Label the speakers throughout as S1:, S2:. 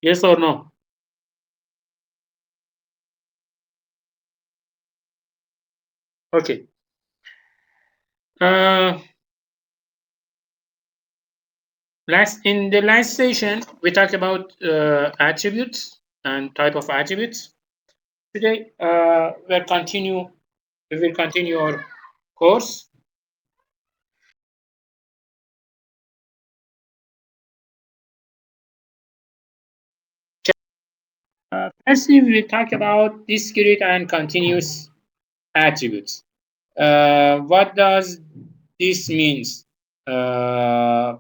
S1: Yes or no? Okay. Uh, Last in the last session, we talked about attributes and type of attributes. Today, we will continue our course. Firstly, we will talk about discrete and continuous attributes. What does this means? Uh,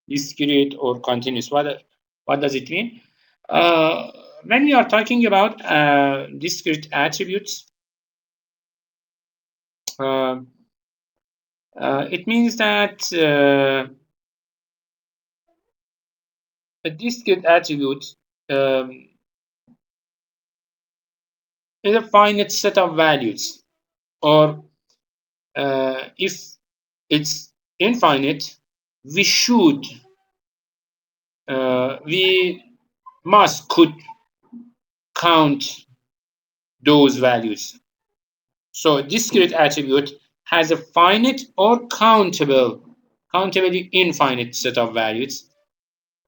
S1: Discrete or continuous? What does it mean? Uh, when we are talking about discrete attributes, uh, it means that a discrete attribute um, is a finite set of values, or if it's infinite, we should, we could count those values. So a discrete attribute has a finite or countably infinite set of values.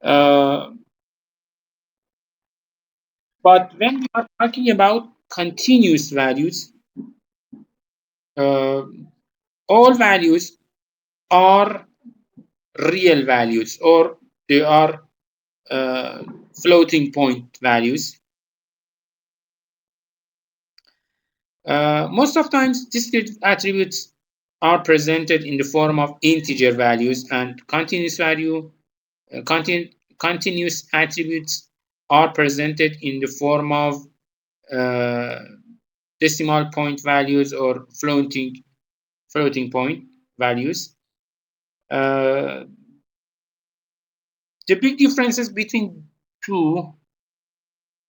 S1: Uh, but when we are talking about continuous values, uh, all values are real values, or they are uh, floating point values. Most of times, discrete attributes are presented in the form of integer values, and continuous attributes are presented in the form of uh, decimal point values or floating point values. Uh, the big differences between two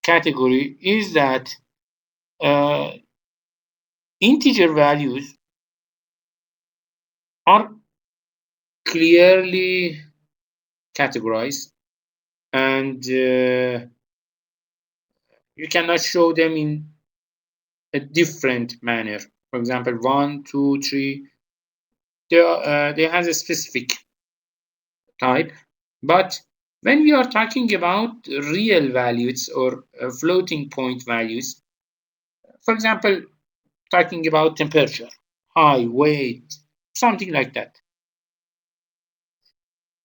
S1: category is that uh, integer values are clearly categorized, and you cannot show them in a different manner. For example, 1, 2, 3, they has a specific type. But when we are talking about real values or floating point values, for example, talking about temperature, height, weight, something like that,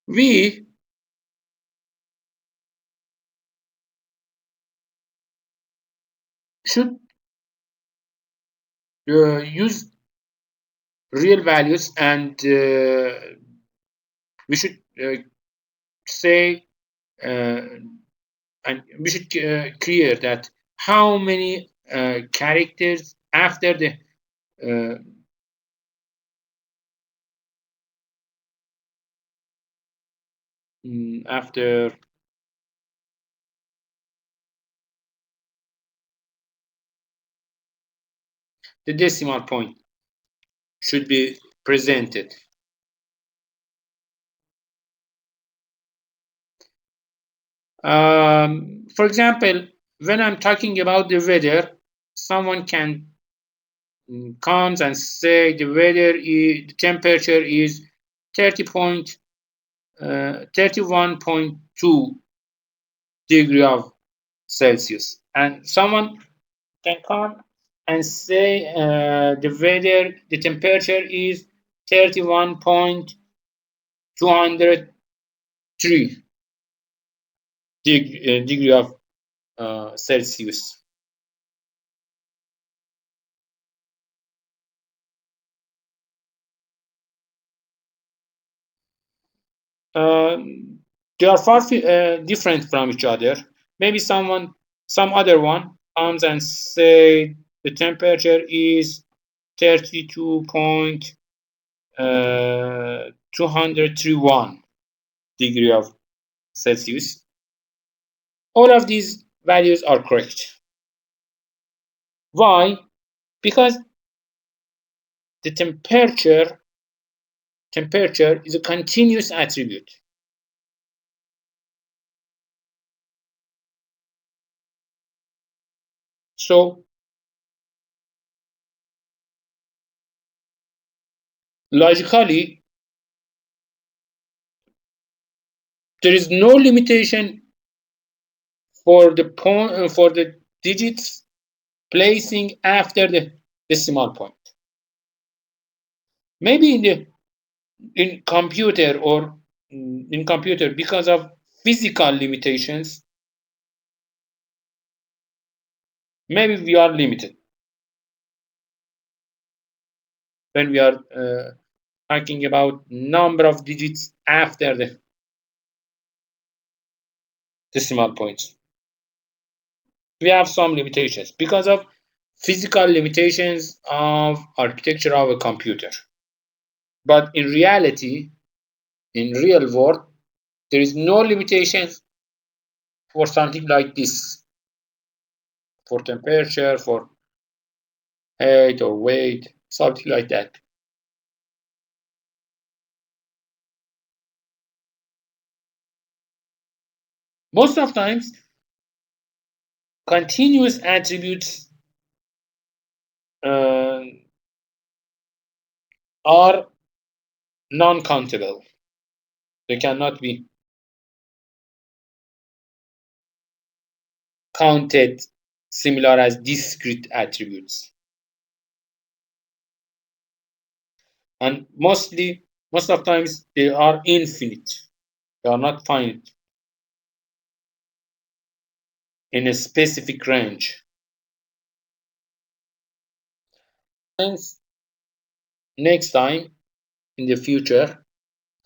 S1: we should use real values, and we should say, uh, and we should clear that how many characters after the uh, after the decimal point should be presented. For example, when I'm talking about the weather, someone can comes and say the temperature is 31.2 degree of Celsius, and someone can come and say the temperature is 31.203 degree of Celsius. They are far different from each other. Maybe some other one comes and say the temperature is 32.231 degree of Celsius. All of these values are correct. Why? Because the temperature is a continuous attribute. So logically, there is no limitation for the point for the digits placing after the decimal point. Maybe in computer or in computer, because of physical limitations, maybe we are limited when we are talking about number of digits after the decimal points. We have some limitations because of physical limitations of architecture of a computer. But in reality, in real world, there is no limitations for something like this, for temperature, for height or weight, something like that. Most of times, continuous attributes are non-countable. They cannot be counted similar as discrete attributes. And most of times they are infinite. They are not finite in a specific range. Hence, next time in the future,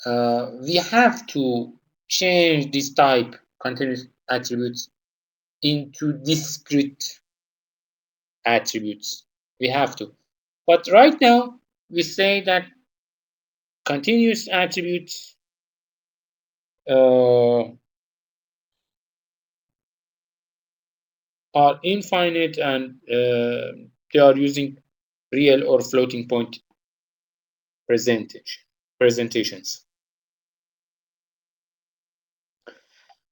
S1: we have to change this type continuous attributes into discrete attributes. We have to. But right now, we say that continuous attributes are infinite and they are using real or floating point presentations.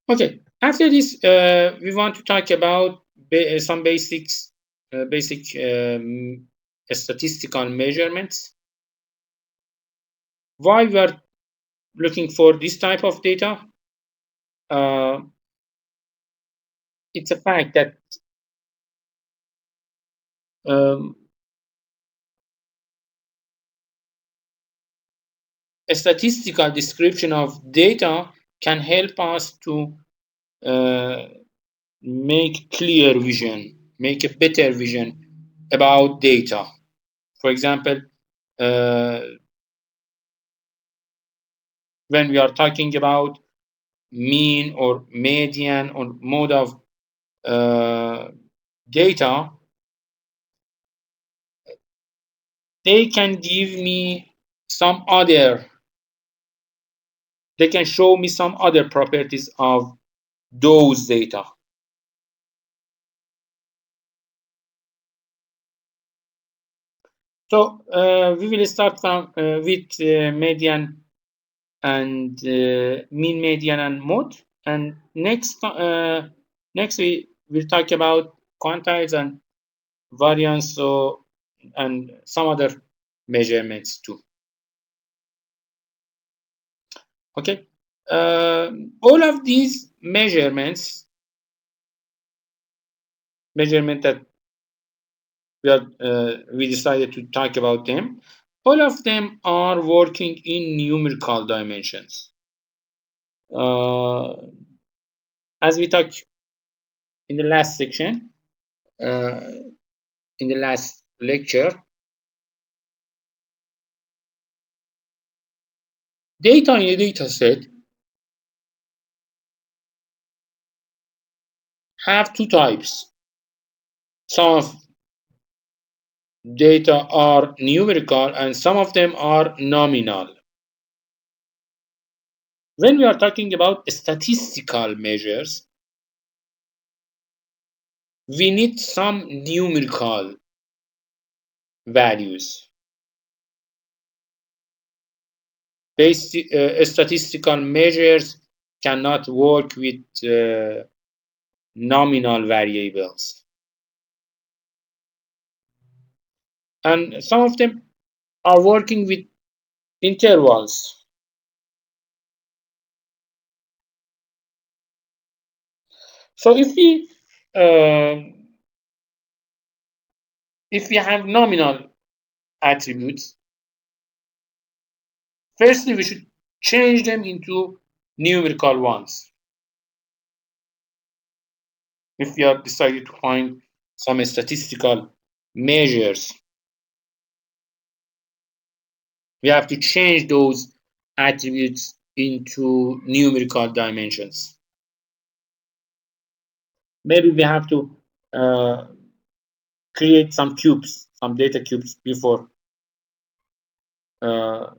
S1: Okay, after this, we want to talk about some basic statistical measurements. Why we are looking for this type of data? It's a fact that a statistical description of data can help us to make clear vision, make a better vision about data. For example, when we are talking about mean or median or mode of data, they can give me some other, they can show me some other properties of those data. So we will start from with median and mean, median, and mode. And next we will talk about quantiles and variance, so and some other measurements too. Okay, all of these measurement that we decided to talk about them. All of them are working in numerical dimensions. As we talked in the last section, in the last lecture, data in a data set have two types. Some of data are numerical and some of them are nominal. When we are talking about statistical measures, we need some numerical values. Basic statistical measures cannot work with nominal variables. and some of them are working with intervals. So uh, if we have nominal attributes, firstly we should change them into numerical ones. If we are decided to find some statistical measures, we have to change those attributes into numerical dimensions. Maybe we have to uh, create some cubes, some data cubes before uh,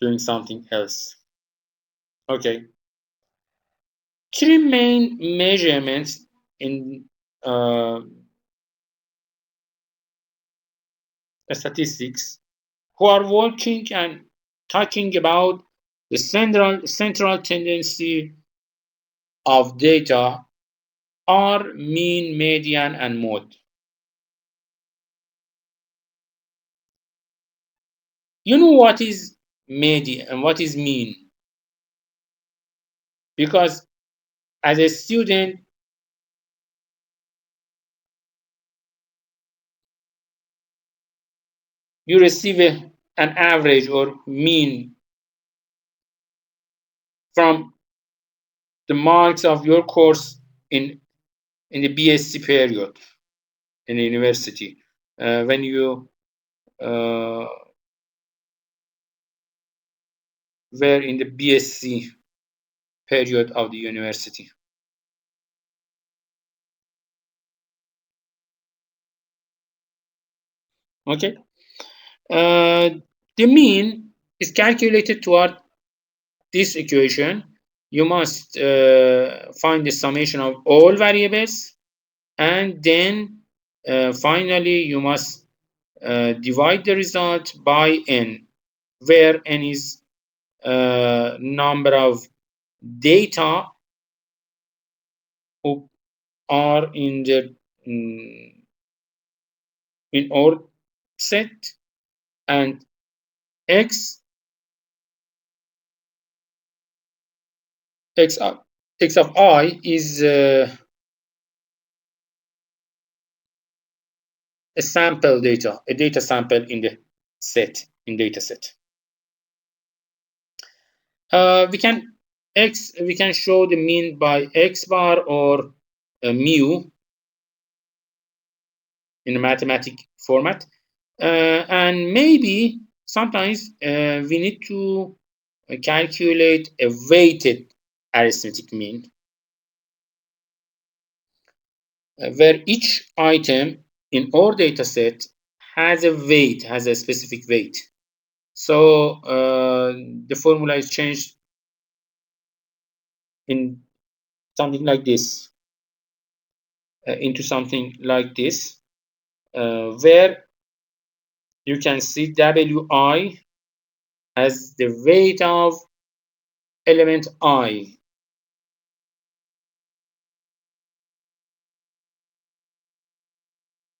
S1: doing something else. Okay. Three main measurements in uh, statistics who are working and talking about the central tendency of data are mean, median, and mode. You know what is median and what is mean? Because as a student, you receive an average or mean from the marks of your course in the BSc period in the university. When you uh, were in the BSc period of the university. Okay. Uh, the mean is calculated toward this equation. You must find the summation of all variables, and then finally you must divide the result by n, where n is number of data who are in the in our set, and x x of, x of I is a sample data, a data sample in the set, in data set. We can show the mean by x bar or mu in a mathematic format, and maybe sometimes we need to calculate a weighted arithmetic mean, where each item in our data set has a weight, has a specific weight. So the formula is changed in something like this, into something like this, where you can see Wi as the weight of element I.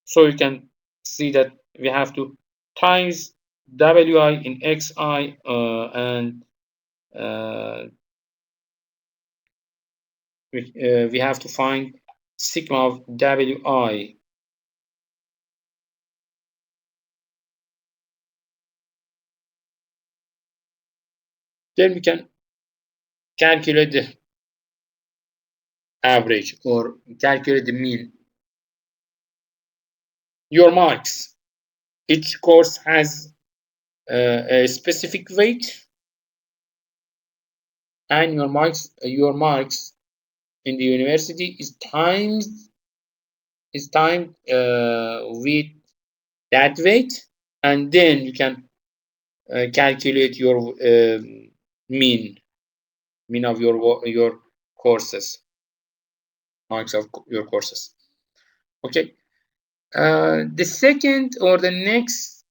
S1: So you can see that we have to times Wi in xi, and we have to find sigma of Wi. Then we can calculate the average or calculate the mean. Your marks. Each course has a specific weight, and your marks in the university is timed with that weight, and then you can calculate your mean of your courses, marks of your courses. Okay. The second or the next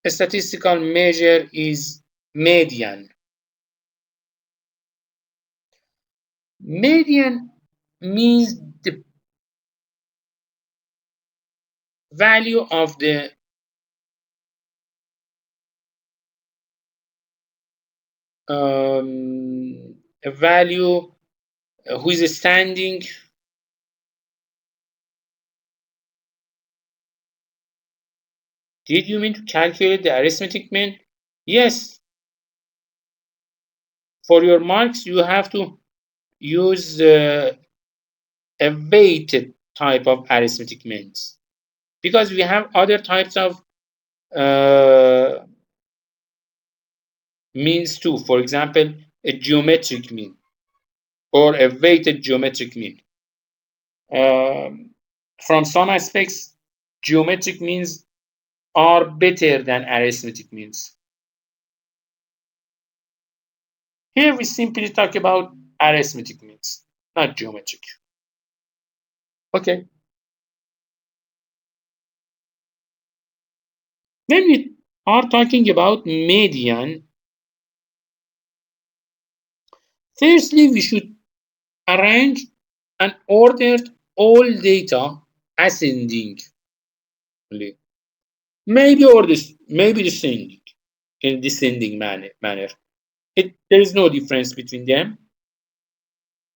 S1: statistical measure is median. Median means the value of the a value who is standing. Did you mean to calculate the arithmetic mean? Yes. For your marks, you have to use a weighted type of arithmetic means, because we have other types of means too. For example, a geometric mean or a weighted geometric mean. From some aspects, geometric means are better than arithmetic means. Here we simply talk about arithmetic means, not geometric. Okay. When we are talking about median, firstly we should arrange and order all data ascending. Maybe descending in descending manner. There is no difference between them,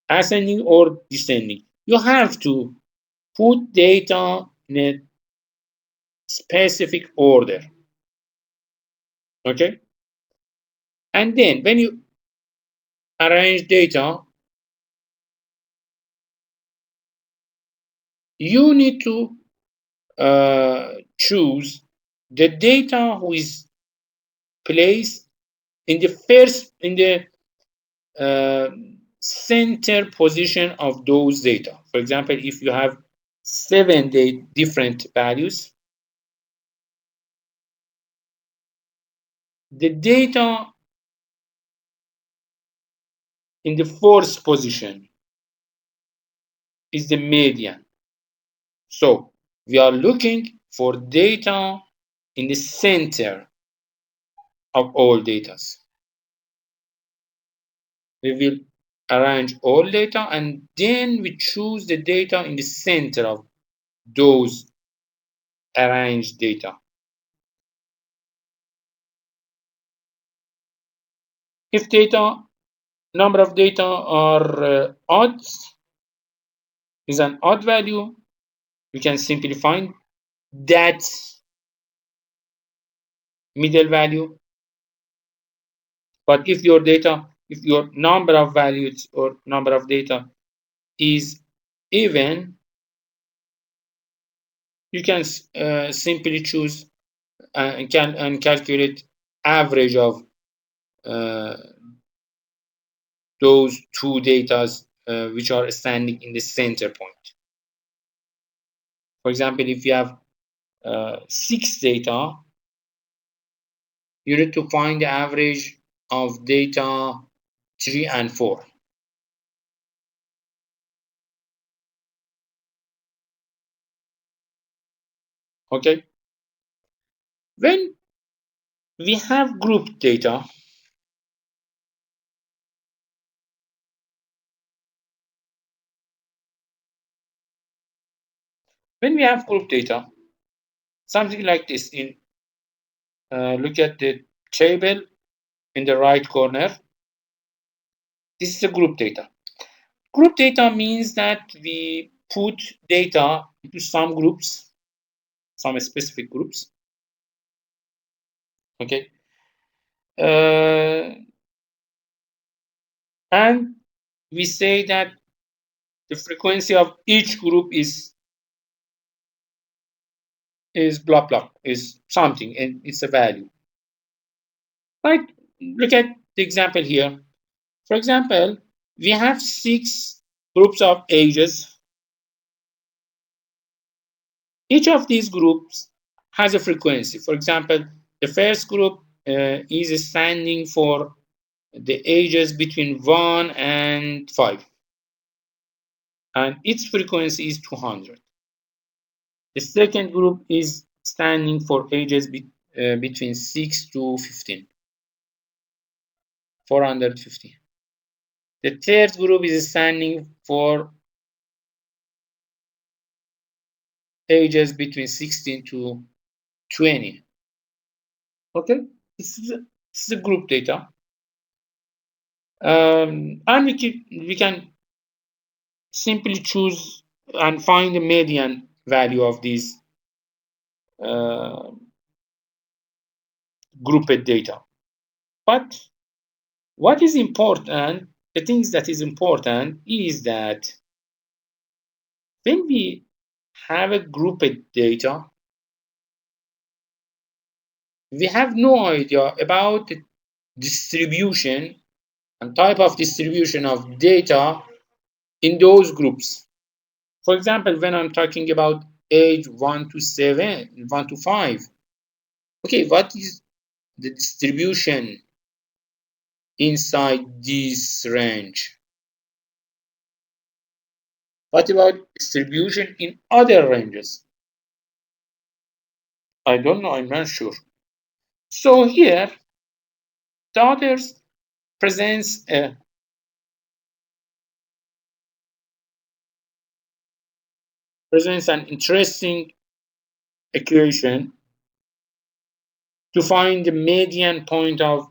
S1: ascending or descending. You have to put data in a specific order. Okay? And then when you arrange data, you need to choose the data who is placed in the center position of those data. For example, if you have 7 different values, the data in the fourth position is the median. So we are looking for data in the center of all data. We will arrange all data and then we choose the data in the center of those arranged data. If number of data are odds, is an odd value, we can simply find that middle value. But if your number of values or number of data is even, you can simply choose and calculate average of those two data which are standing in the center point. For example, if you have 6 data, you need to find the average of data 3 and 4. Okay. When we have group data, something like this, look at the table in the right corner. This is a group data. Group data means that we put data into some groups, some specific groups. Okay. And we say that the frequency of each group is blah blah, is something, and it's a value. Right? Look at the example here. For example, we have 6 groups of ages. Each of these groups has a frequency. For example, the first group is standing for the ages between 1 and 5, and its frequency is 200. The second group is standing for ages between 6 to 15, 450. The third group is standing for ages between 16 to 20. Okay, this is the group data. And we can simply choose and find the median value of these uh, grouped data. But what is important, the things that is important is that when we have a grouped data, we have no idea about the distribution and type of distribution of data in those groups. For example, when I'm talking about age 1 to 7, 1 to 5, okay, what is the distribution inside this range? What about distribution in other ranges? I don't know, I'm not sure. So here, the others presents an interesting equation to find the median point of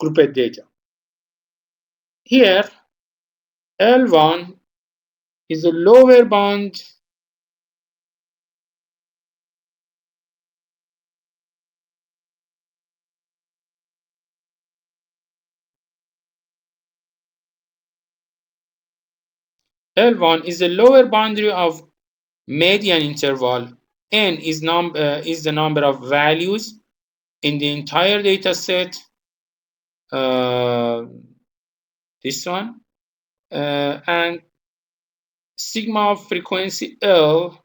S1: grouped data. Here, L1 is the lower bound L1 is the lower boundary of median interval. N is the number of values in the entire data set. This one. And sigma of frequency L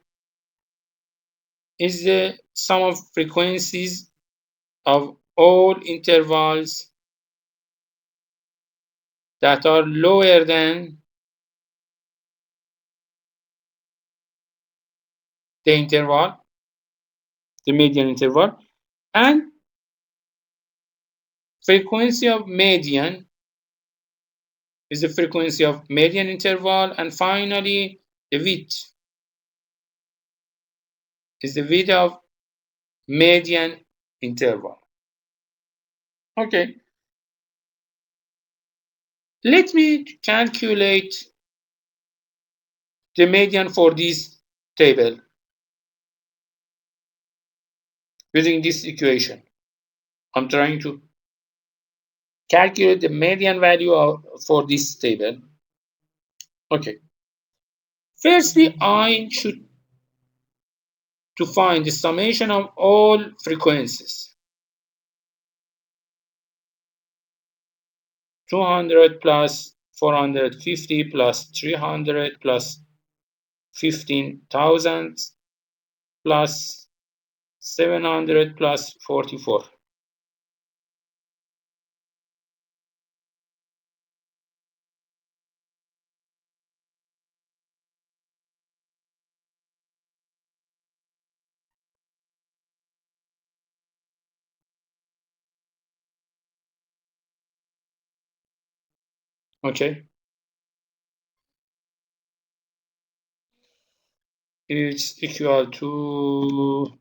S1: is the sum of frequencies of all intervals that are lower than the interval, the median interval, and frequency of median is the frequency of median interval, and finally the width is the width of median interval. Okay, let me calculate the median for this table using this equation. I'm trying to calculate the median value for this table. Okay, firstly, I should to find the summation of all frequencies. 200 plus 450 plus 300 plus 15,000 plus 700 plus 44. Okay, it's equal to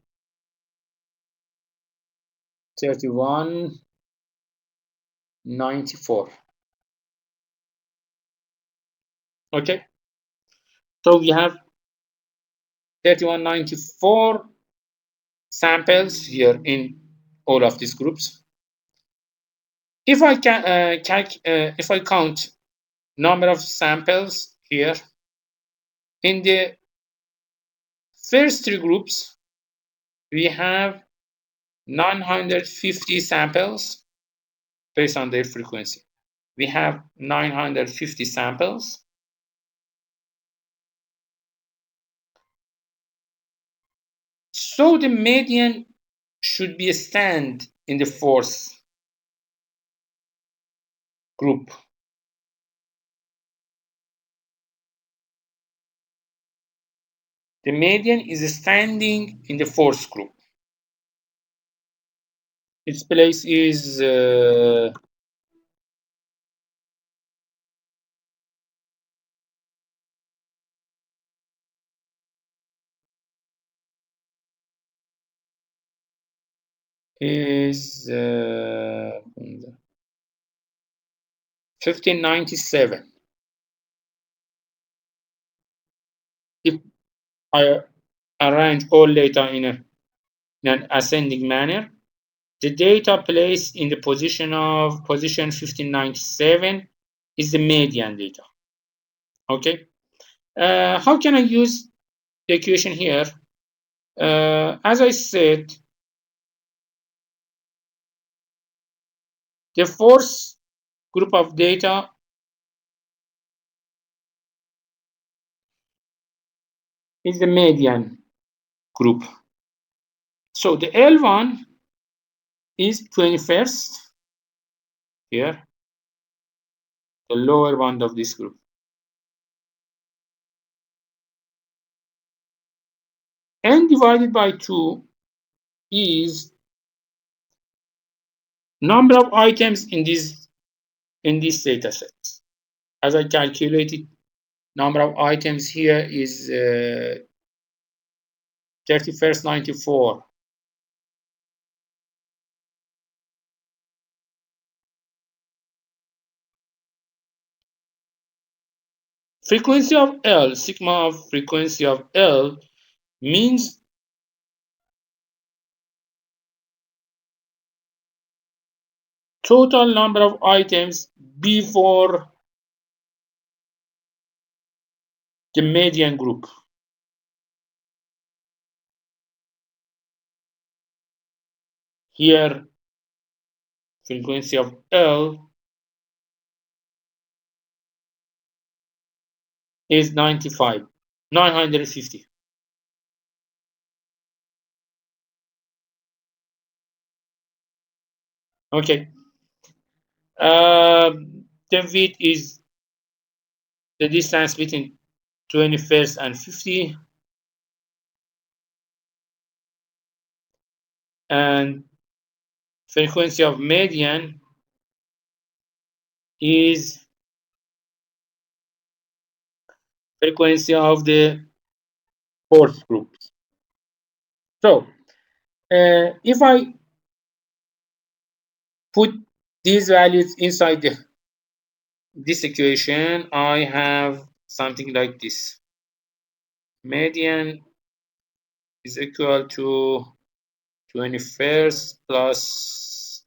S1: 3194. Okay, so we have 3194 samples here in all of these groups. If I if I count number of samples here in the first three groups, we have 950 samples based on their frequency. We have 950 samples. So the median should be a stand in the fourth group. The median is standing in the fourth group. Its place is is 1597. If I arrange all data in an ascending manner, the data placed in the position 1597 is the median data. Okay. How can I use the equation here? As I said, the fourth group of data is the median group. So the L1 is 21st here, the lower bound of this group. N divided by 2 is number of items in this data set. As I calculated, number of items here is 31st 94. Frequency of L, sigma of frequency of L means total number of items before the median group. Here, frequency of L is 950. Okay. The width is the distance between 21st and 50. And frequency of median is frequency of the fourth group. So if I put these values inside this equation, I have something like this. Median is equal to 21st plus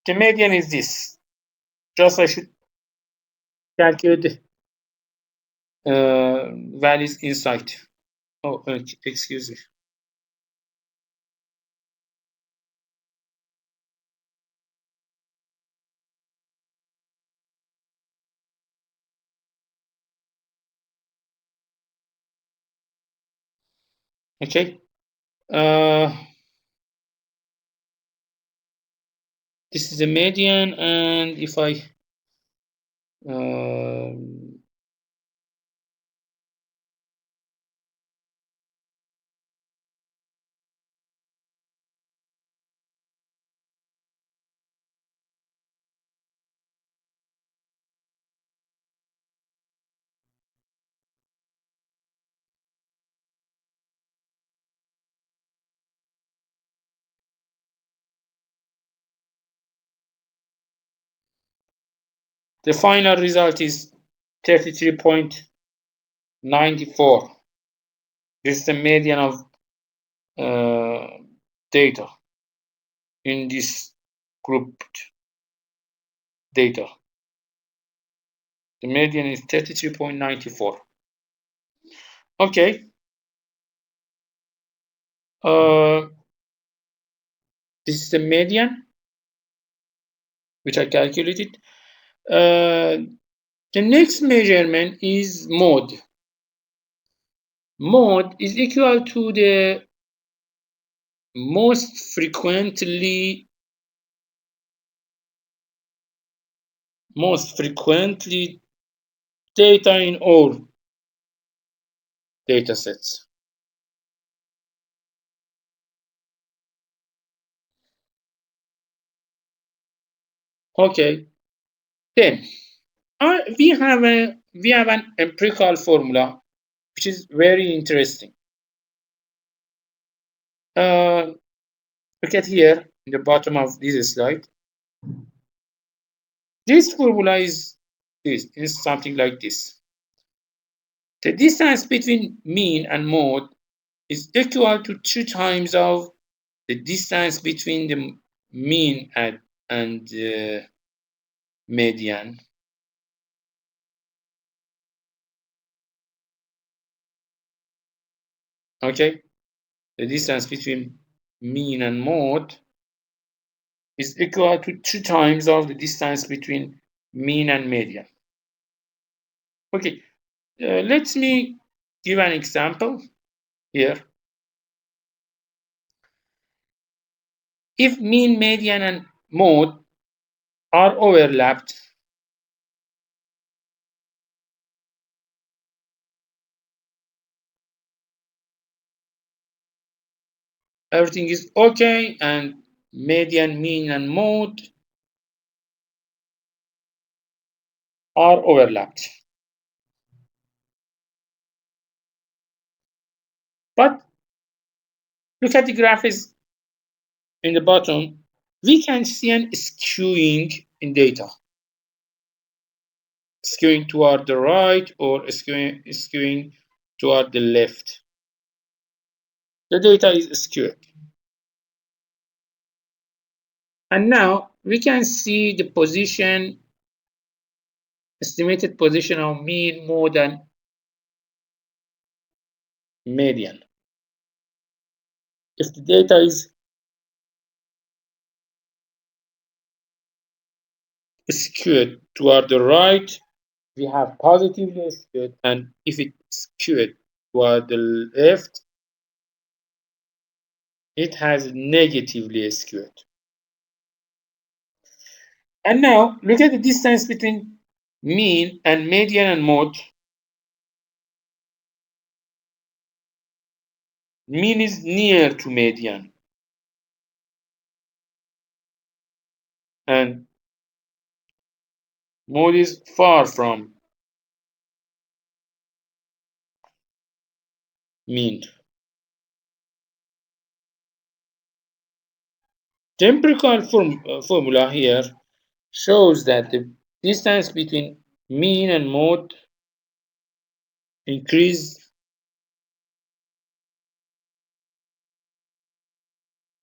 S1: the median is this. Just I should calculate the values inside. Oh, excuse me. Okay. This is the median, and if I the final result is 33.94. This is the median of data in this grouped data. The median is 33.94. Okay. This is the median, which I calculated. The next measurement is mode. Mode is equal to the most frequently most frequently data in all data sets. Okay, then we have an empirical formula which is very interesting. Uh, Look at here in the bottom of this slide. This formula is something like this. The distance between mean and mode is equal to 2 times of the distance between the mean and median. Okay, the distance between mean and mode is equal to 2 times of the distance between mean and median. Okay, let me give an example here. If mean, median, and mode are overlapped, everything is okay, and median, mean, and mode are overlapped. But look at the graphics in the bottom. We can see an skewing in data, skewing toward the right or skewing toward the left. The data is skewed. And now we can see the position, estimated position of mean, mode, and median. If the data is skewed toward the right, we have positively skewed, and if it's skewed toward the left, it has negatively skewed. And now look at the distance between mean and median and mode. Mean is near to median, and mode is far from mean. The empirical formula here shows that the distance between mean and mode increase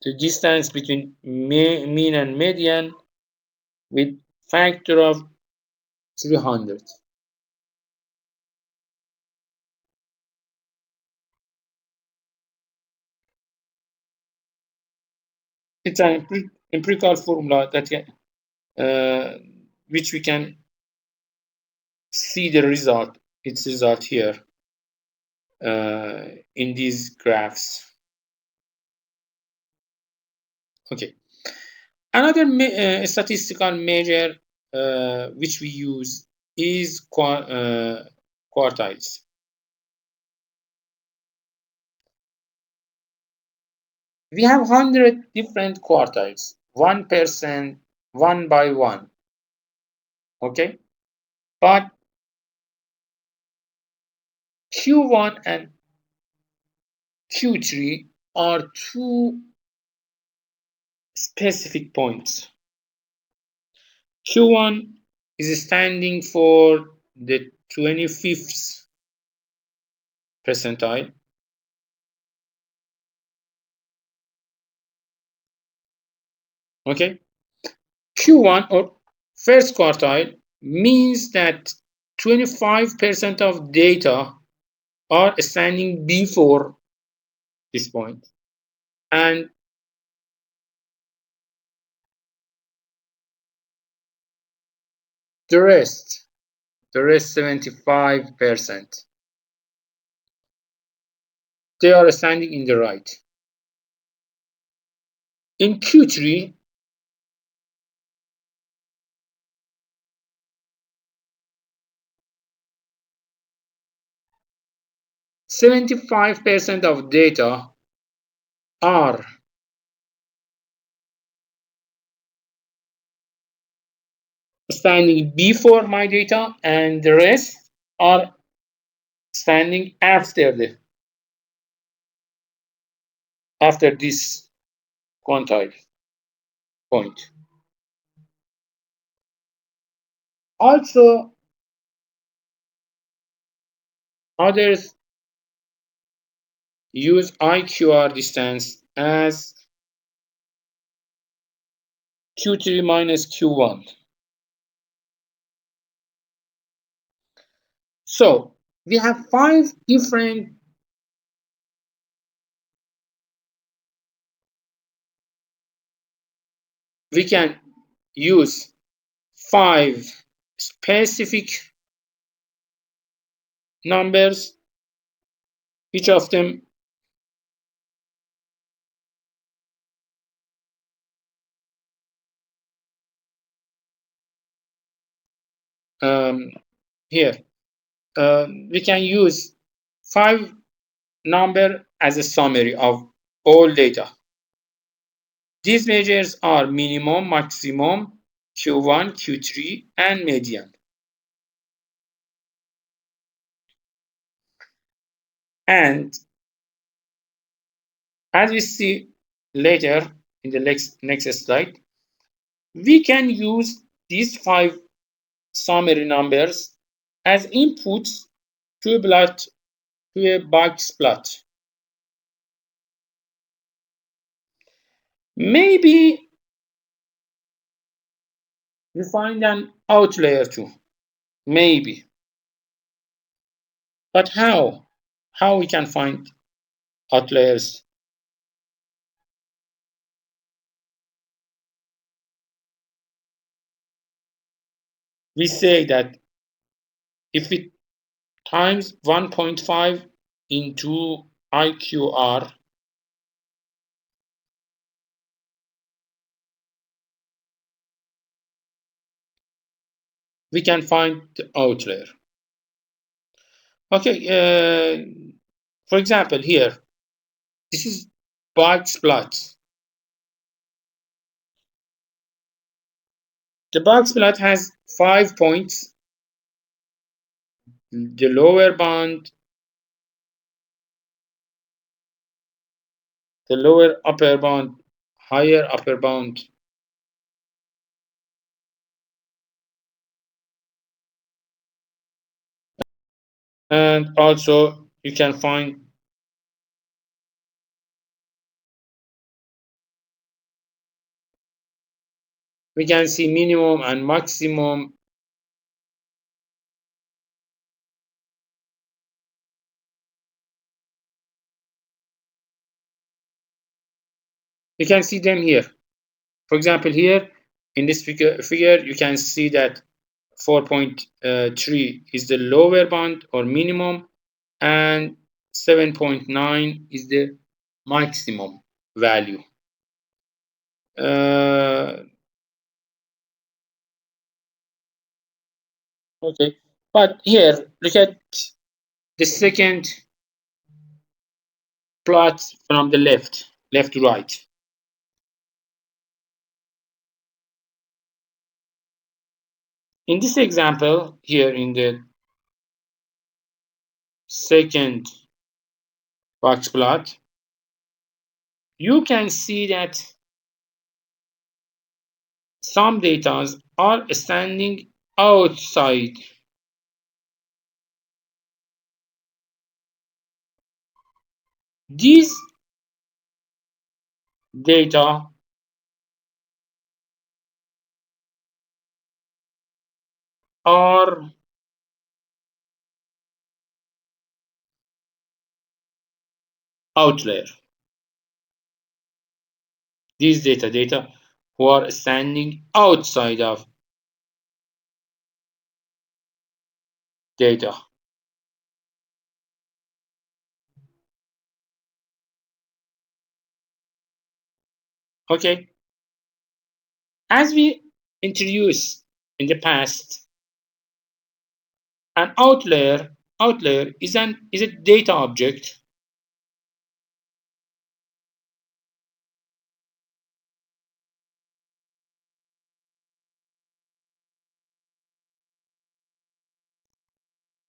S1: the distance between mean and median with factor of 300. It's an empirical formula that which we can see the result, its result here in these graphs. Okay. Another statistical measure which we use is quartiles. We have 100 different quartiles, 1%, one by one. Okay, but Q1 and Q3 are two specific points. Q1 is standing for the 25th percentile. Okay, Q1 or first quartile means that 25% of data are standing before this point, and the rest 75%, they are standing in the right. In Q3, 75% of data are standing before my data, and the rest are standing after this quantile point. Also, others use IQR distance as Q3 minus Q1. So we have 5 different we can use 5 specific numbers, each of them here. We can use 5 number as a summary of all data. These measures are minimum, maximum, Q1, Q3, and median. And as we see later in the next slide, we can use these 5 summary numbers as inputs to a box plot. Maybe we find an outlier too. Maybe. But how? How we can find outliers? We say that if we times 1.5 into IQR, we can find the outlier. Okay, for example, here, this is box plot. The box plot has 5 points. The lower bound, the lower upper bound, higher upper bound. And also you can find we can see minimum and maximum. You can see them here. For example, here in this figure you can see that 4.3 is the lower bound or minimum, and 7.9 is the maximum value. Okay, but here look at the second plot from the left to right. In this example here, in the second box plot, you can see that some data are standing outside. These data are outlier. These data who are standing outside of data. Okay. As we introduced in the past, an outlier outlier is a data object.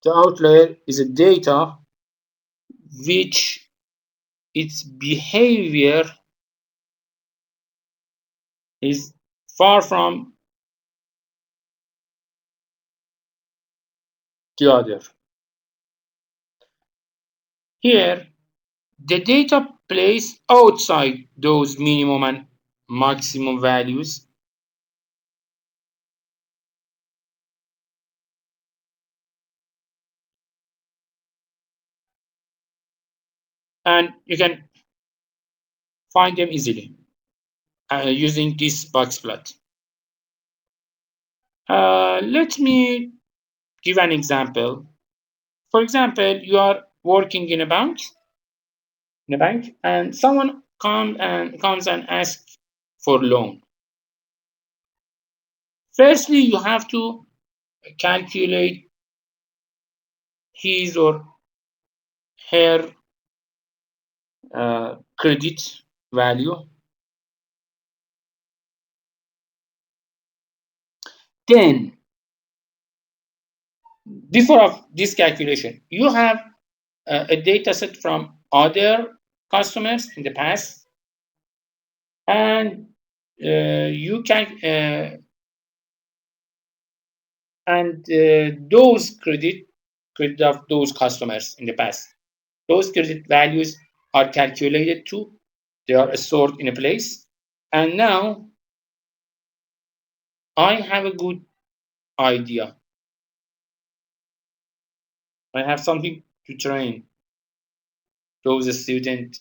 S1: The outlier is a data which its behavior is far from the other. Here, the data plays outside those minimum and maximum values, and you can find them easily using this box plot. Let me give an example. For example, you are working in a bank, and someone comes and asks for loan. Firstly, you have to calculate his or her credit value. Then, before of this calculation, you have a data set from other customers in the past, and you can those credit of those customers in the past, those credit values are calculated too. They are stored in a place, and now I have a good idea. I have something to train those students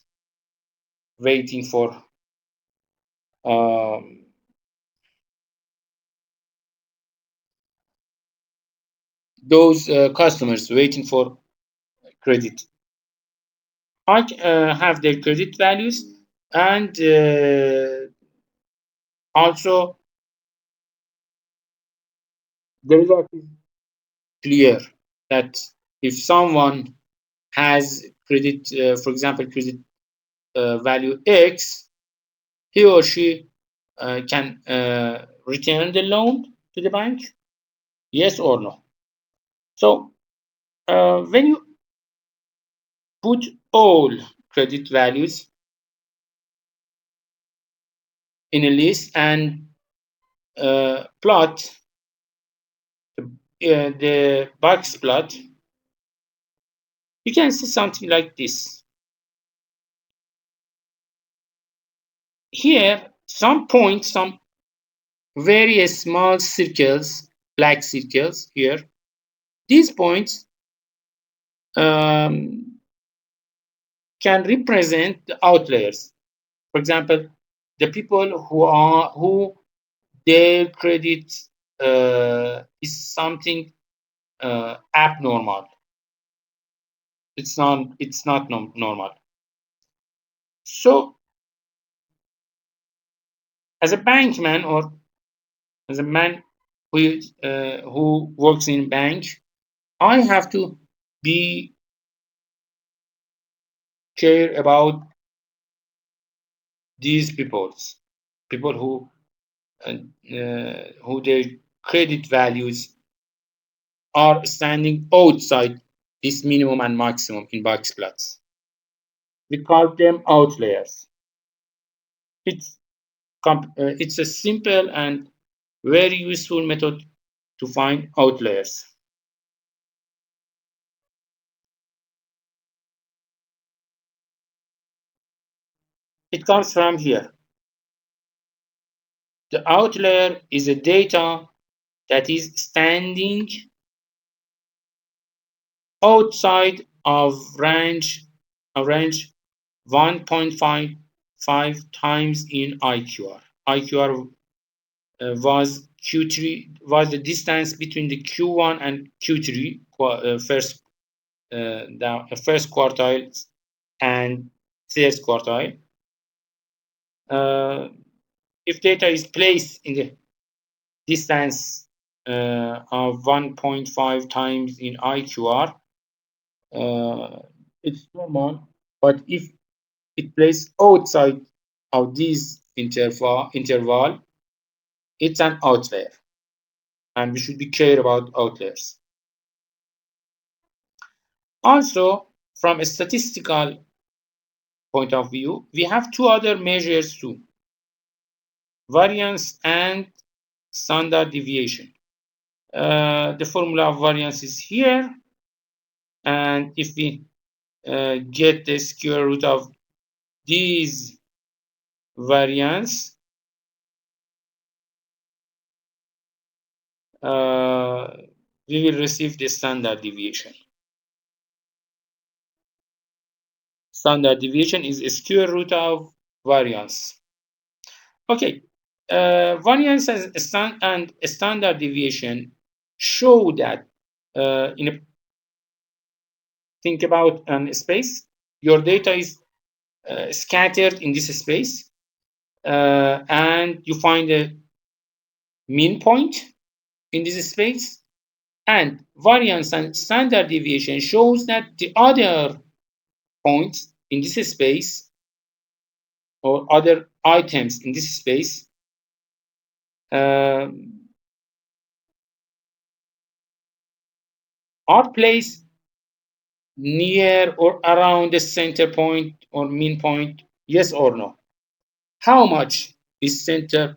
S1: waiting for um, those customers waiting for credit. I have their credit values, and also the result is clear that if someone has credit, for example, credit value X, he or she can return the loan to the bank, yes or no. So when you put all credit values in a list and plot the box plot, you can see something like this. Here, some points, some very small circles, black circles here. These points can represent the outliers. For example, the people who their credit is something abnormal. It's not normal. So as a bankman or as a man who works in bank, I have to be care about these people who their credit values are standing outside this minimum and maximum in box plots. We call them outliers. It's it's a simple and very useful method to find outliers. It comes from here. The outlier is a data that is standing outside of range 1.55 times in IQR. IQR was the distance between the Q1 and Q3 first quartile and third quartile. If data is placed in the distance of 1.5 times in IQR, it's normal. But if it plays outside of this interval, it's an outlier, and we should be care about outliers. Also, from a statistical point of view, we have two other measures too: variance and standard deviation. The formula of variance is here, and if we get the square root of these variance, we will receive the standard deviation. Standard deviation is a square root of variance. Okay, variance and standard deviation show that think about a space. Your data is scattered in this space, and you find a mean point in this space. And variance and standard deviation shows that the other points in this space or other items in this space are placed near or around the center point or mean point, yes or no? How much is central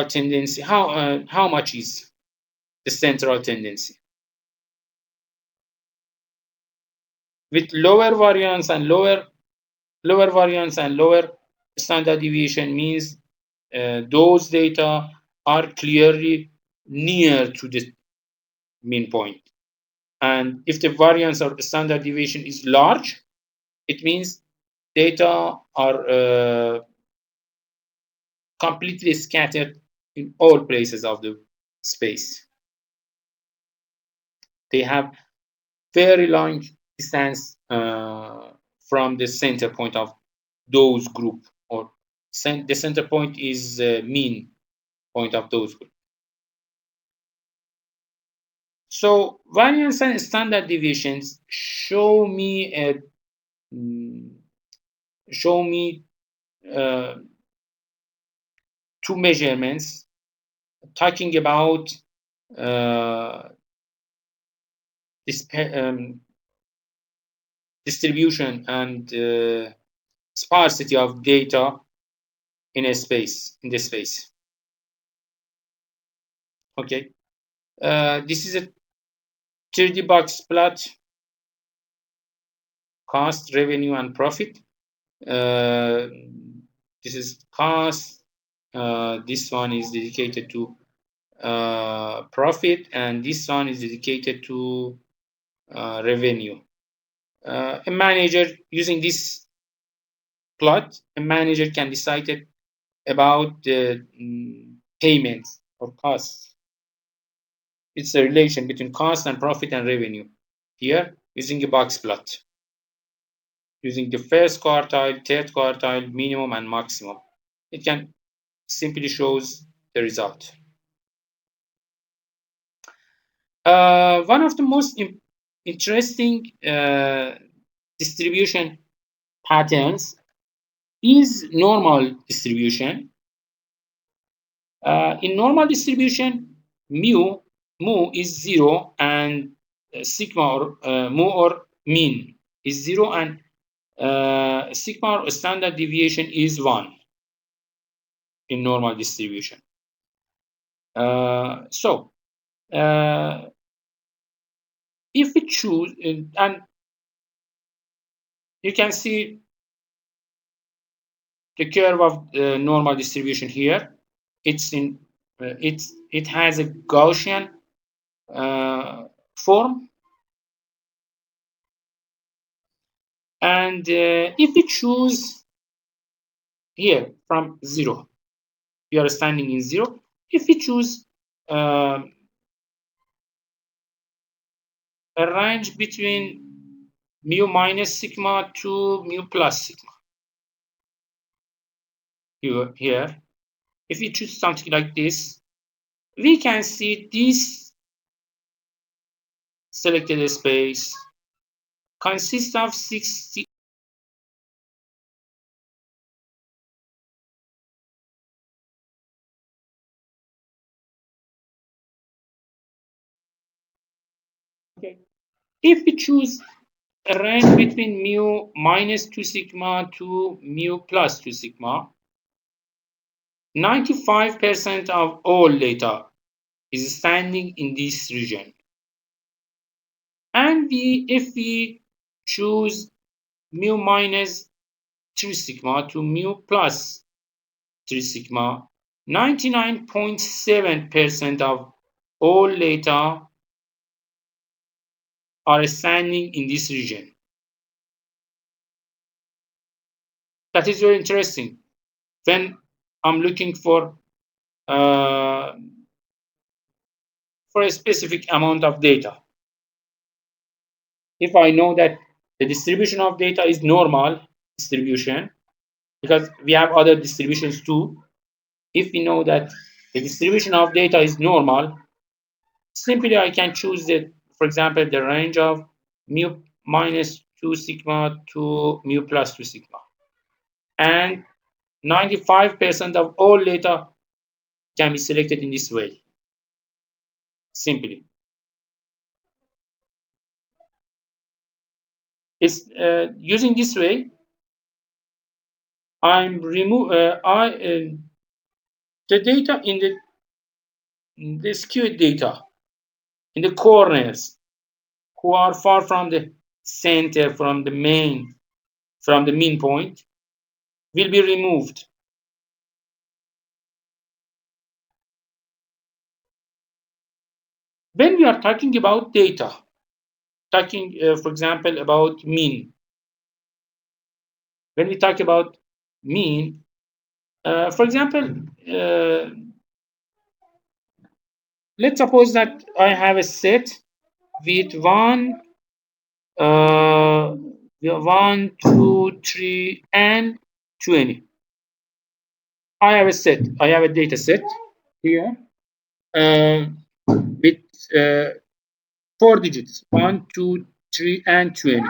S1: tendency? How much is the central tendency? With lower variance and lower standard deviation means those data are clearly near to the mean point. And if the variance or standard deviation is large, it means data are completely scattered in all places of the space. They have very long distance from the center point of those group, or the center point is mean point of those group. So variance and standard deviations show me two measurements talking about this distribution and sparsity of data in a space, in the space. Okay, this is a 3D box plot: cost, revenue, and profit. This is cost. This one is dedicated to profit, and this one is dedicated to revenue. A manager, using this plot, a manager can decide about the payments or costs. It's a relation between cost and profit and revenue. Here, using a box plot, using the first quartile, third quartile, minimum and maximum, it can simply shows the result. One of the most interesting distribution patterns is normal distribution. In normal distribution, mu is 0, and sigma or mu or mean is 0, and sigma or standard deviation is 1 in normal distribution. So if we choose, and you can see the curve of the normal distribution here. It has a Gaussian form, and if we choose here from 0, you are standing in 0. If we choose a range between mu minus sigma to mu plus sigma, here, if we choose something like this, we can see this selected space consists of 60. Okay. If we choose a range between mu minus 2 sigma to mu plus 2 sigma, 95% of all data is standing in this region. And if we choose mu minus 3 sigma to mu plus 3 sigma, 99.7% of all data are standing in this region. That is very interesting. When I'm looking uh, for a specific amount of data, if I know that the distribution of data is normal distribution, because we have other distributions too, if we know that the distribution of data is normal, simply I can choose for example, the range of mu minus 2 sigma to mu plus 2 sigma. And 95% of all data can be selected in this way, simply. It's using this way, I'm remove the data in the skewed data in the corners who are far from the center, from the mean point, will be removed. When we are talking about data, talking, for example, about mean, when we talk about mean, for example, let's suppose that I have a set with 1, 2, 3, and 20. I have a set. I have a data set here with 4 digits: 1, 2, 3, and 20.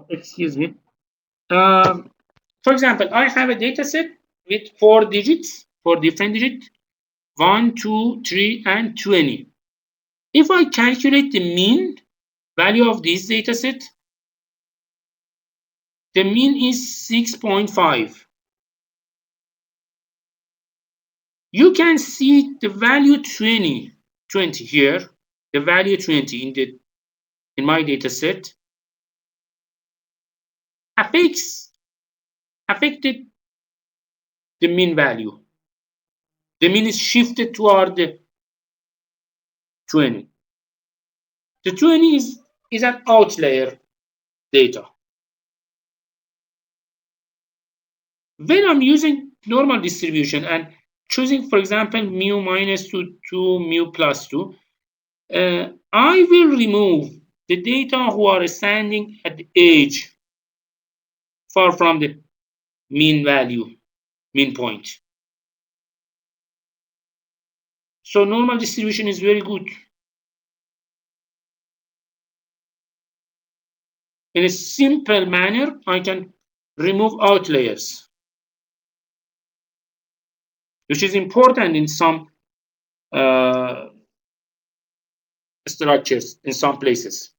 S1: Excuse me. For example, I have a data set with 4 digits, 4 different digits: 1, 2, 3, and 20. If I calculate the mean value of this data set, the mean is 6.5. You can see the value 20 here, the value 20 in my data set affected the mean value. The mean is shifted toward the 20. The 20 is an outlier data. When I'm using normal distribution and choosing, for example, mu minus 2 to mu plus 2, I will remove the data who are standing at the edge, far from the mean value, mean point. So normal distribution is very good. In a simple manner, I can remove outliers, which is important in some structures, in some places.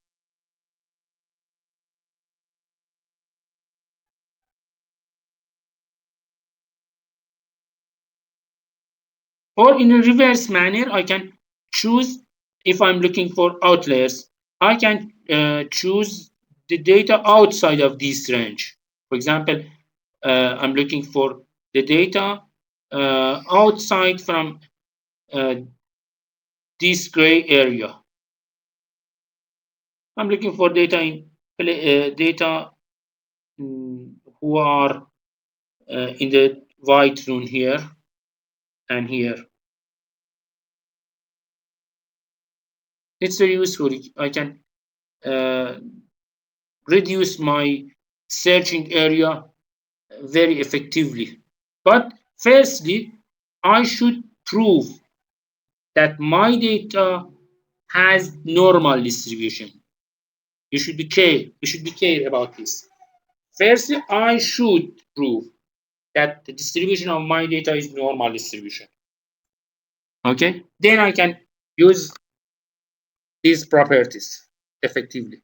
S1: Or in a reverse manner, I can choose, if I'm looking for outliers, I can choose the data outside of this range. For example, I'm looking for the data outside from this gray area. I'm looking for data who are in the white zone here. and here. It's very useful. I can reduce my searching area very effectively. But firstly, I should prove that my data has normal distribution. You should be clear about this. Firstly, I should prove that the distribution of my data is normal distribution. Okay, then I can use these properties effectively.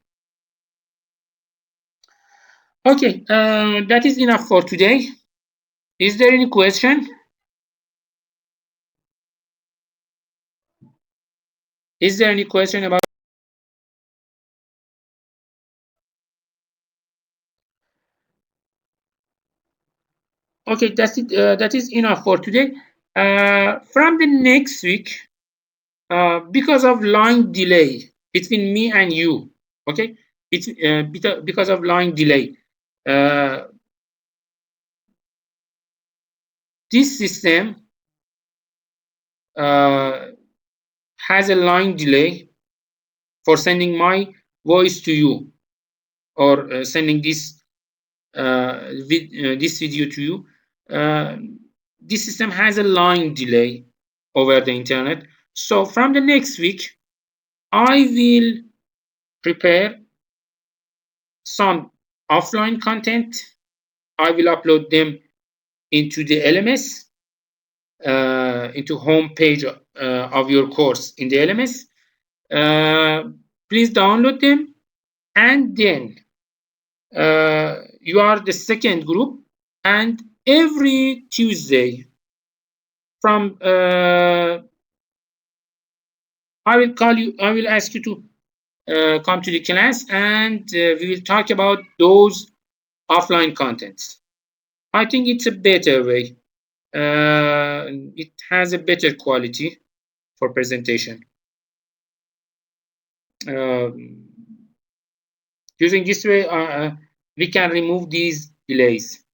S1: Okay, that is enough for today. Is there any question? Is there any question about? Okay, that's it. That is enough for today. From the next week, because of line delay between me and you, okay, it's because of line delay. Uh, this system has a line delay for sending my voice to you, or sending this this video to you. Uh, this system has a line delay over the internet. So from the next week, I will prepare some offline content. I will upload them into the LMS, into home page of your course in the LMS. Please download them, and then you are the second group, and every Tuesday from I will call you. I will ask you to come to the class, and we will talk about those offline contents. I think it's a better way. It has a better quality for presentation. Using this way, we can remove these delays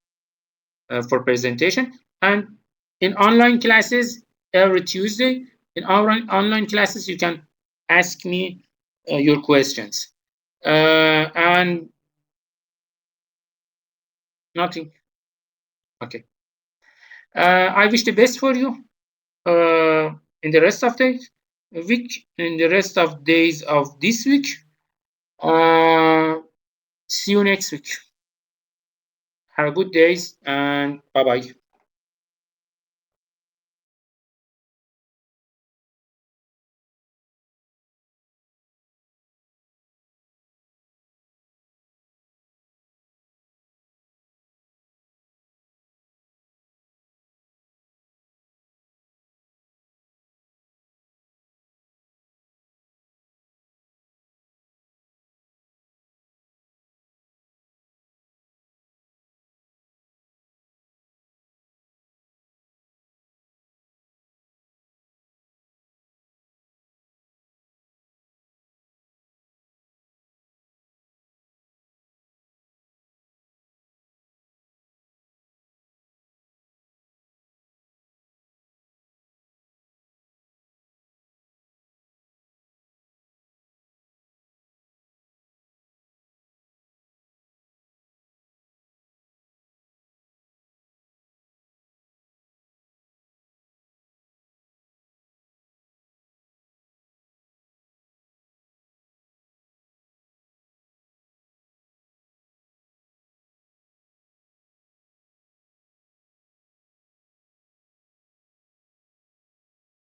S1: for presentation. And in online classes, every Tuesday, in our online classes, you can ask me your questions. And nothing. Okay. I wish the best for you in the rest of the week, in the rest of days of this week. See you next week. Have a good days, and bye bye.